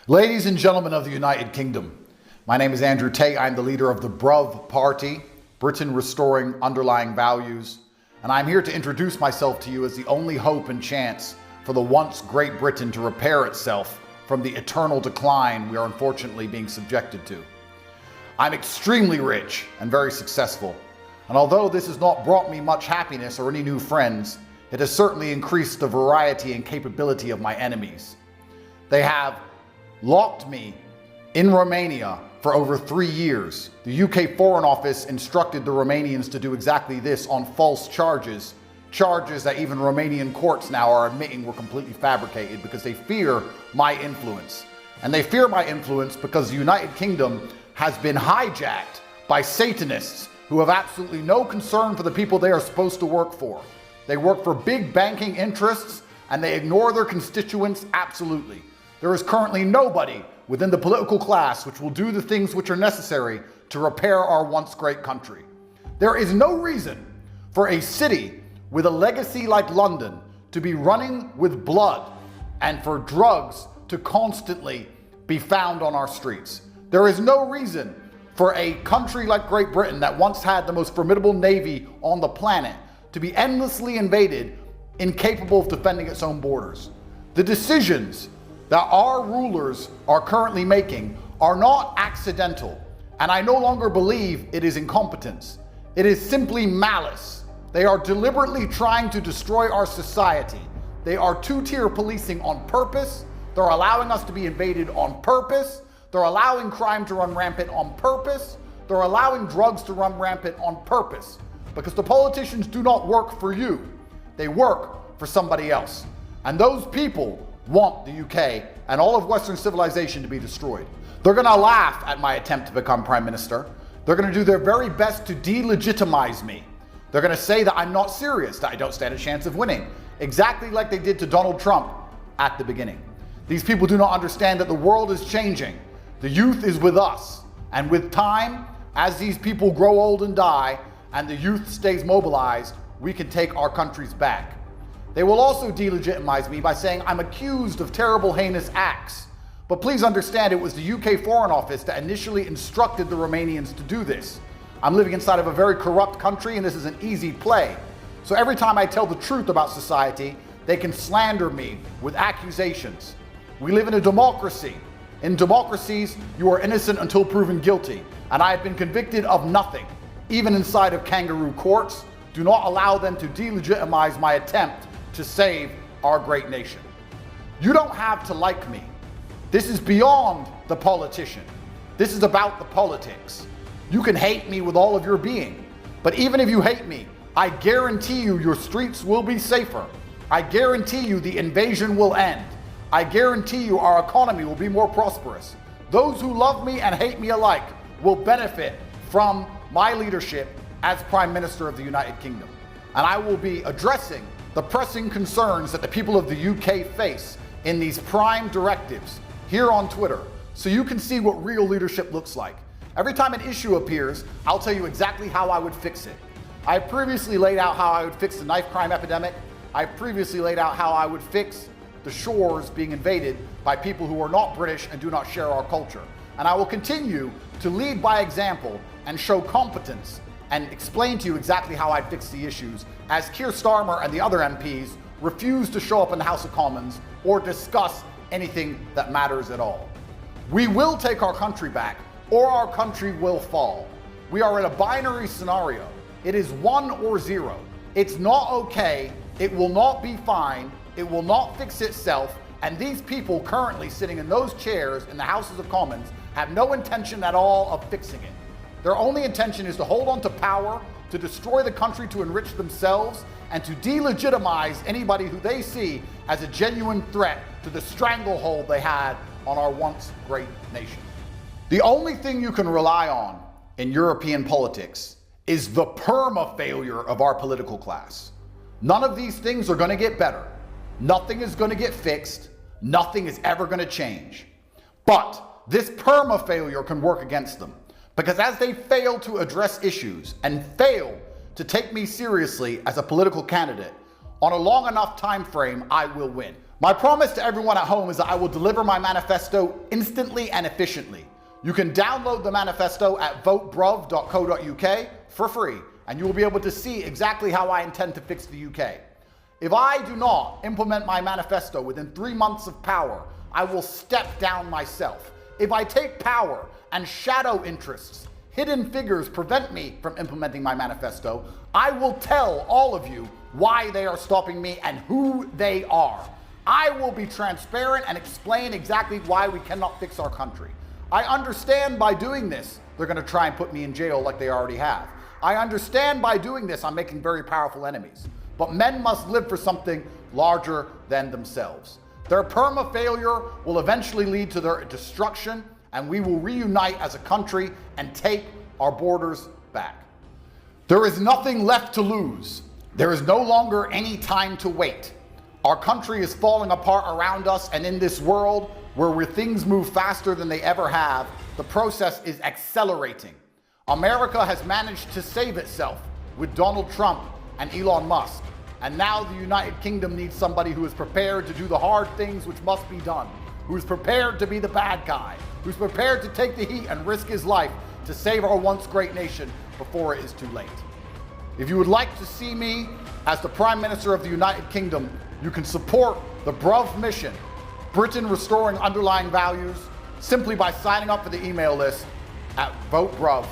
Ladies and gentlemen of the United Kingdom, my name is Andrew Tate. I'm the leader of the BRUV Party, Britain Restoring Underlying Values, and I'm here to introduce myself to you as the only hope and chance for the once Great Britain to repair itself from the eternal decline we are unfortunately being subjected to. I'm extremely rich and very successful, and although this has not brought me much happiness or any new friends, it has certainly increased the variety and capability of my enemies. They have locked me in Romania for over 3 years. The UK Foreign Office instructed the Romanians to do exactly this on false charges that even Romanian courts now are admitting were completely fabricated because they fear my influence. And they fear my influence because the United Kingdom has been hijacked by Satanists who have absolutely no concern for the people they are supposed to work for. They work for big banking interests and they ignore their constituents absolutely. There is currently nobody within the political class which will do the things which are necessary to repair our once great country. There is no reason for a city with a legacy like London to be running with blood and for drugs to constantly be found on our streets. There is no reason for a country like Great Britain that once had the most formidable navy on the planet to be endlessly invaded, incapable of defending its own borders. The decisions that our rulers are currently making are not accidental, and I no longer believe it is incompetence. It is simply malice. They are deliberately trying to destroy our society. They are two-tier policing on purpose. They're allowing us to be invaded on purpose. They're allowing crime to run rampant on purpose. They're allowing drugs to run rampant on purpose, because the politicians do not work for you. They work for somebody else. And those people want the UK and all of Western civilization to be destroyed. They're gonna laugh at my attempt to become Prime Minister. They're gonna do their very best to delegitimize me. They're gonna say that I'm not serious, that I don't stand a chance of winning, exactly like they did to Donald Trump at the beginning. These people do not understand that the world is changing. The youth is with us. And with time, as these people grow old and die, and the youth stays mobilized, we can take our countries back. They will also delegitimize me by saying I'm accused of terrible, heinous acts. But please understand, it was the UK Foreign Office that initially instructed the Romanians to do this. I'm living inside of a very corrupt country, and this is an easy play. So every time I tell the truth about society, they can slander me with accusations. We live in a democracy. In democracies, you are innocent until proven guilty, and I have been convicted of nothing. Even inside of kangaroo courts, do not allow them to delegitimize my attempt to save our great nation. You don't have to like me. This is beyond the politician. This is about the politics. You can hate me with all of your being, but even if you hate me, I guarantee you your streets will be safer. I guarantee you the invasion will end. I guarantee you our economy will be more prosperous. Those who love me and hate me alike will benefit from my leadership as Prime Minister of the United Kingdom. And I will be addressing the pressing concerns that the people of the UK face in these prime directives here on Twitter, so you can see what real leadership looks like. Every time an issue appears, I'll tell you exactly how I would fix it. I previously laid out how I would fix the knife crime epidemic. I previously laid out how I would fix the shores being invaded by people who are not British and do not share our culture. And I will continue to lead by example and show competence and explain to you exactly how I'd fix the issues, as Keir Starmer and the other MPs refuse to show up in the House of Commons or discuss anything that matters at all. We will take our country back, or our country will fall. We are in a binary scenario. It is 1 or 0. It's not okay, it will not be fine, it will not fix itself, and these people currently sitting in those chairs in the Houses of Commons have no intention at all of fixing it. Their only intention is to hold on to power, to destroy the country, to enrich themselves, and to delegitimize anybody who they see as a genuine threat to the stranglehold they had on our once great nation. The only thing you can rely on in European politics is the perma-failure of our political class. None of these things are going to get better. Nothing is going to get fixed. Nothing is ever going to change. But this perma-failure can work against them. Because as they fail to address issues and fail to take me seriously as a political candidate, on a long enough time frame, I will win. My promise to everyone at home is that I will deliver my manifesto instantly and efficiently. You can download the manifesto at votebruv.co.uk for free, and you will be able to see exactly how I intend to fix the UK. If I do not implement my manifesto within 3 months of power, I will step down myself. If I take power and shadow interests, hidden figures prevent me from implementing my manifesto, I will tell all of you why they are stopping me and who they are. I will be transparent and explain exactly why we cannot fix our country. I understand by doing this, they're going to try and put me in jail like they already have. I understand by doing this, I'm making very powerful enemies. But men must live for something larger than themselves. Their perma-failure will eventually lead to their destruction, and we will reunite as a country and take our borders back. There is nothing left to lose. There is no longer any time to wait. Our country is falling apart around us, and in this world where things move faster than they ever have, the process is accelerating. America has managed to save itself with Donald Trump and Elon Musk. And now the United Kingdom needs somebody who is prepared to do the hard things which must be done, who is prepared to be the bad guy, who's prepared to take the heat and risk his life to save our once great nation before it is too late. If you would like to see me as the Prime Minister of the United Kingdom, you can support the Bruv mission, Britain Restoring Underlying Values, simply by signing up for the email list at votebruv.co.uk.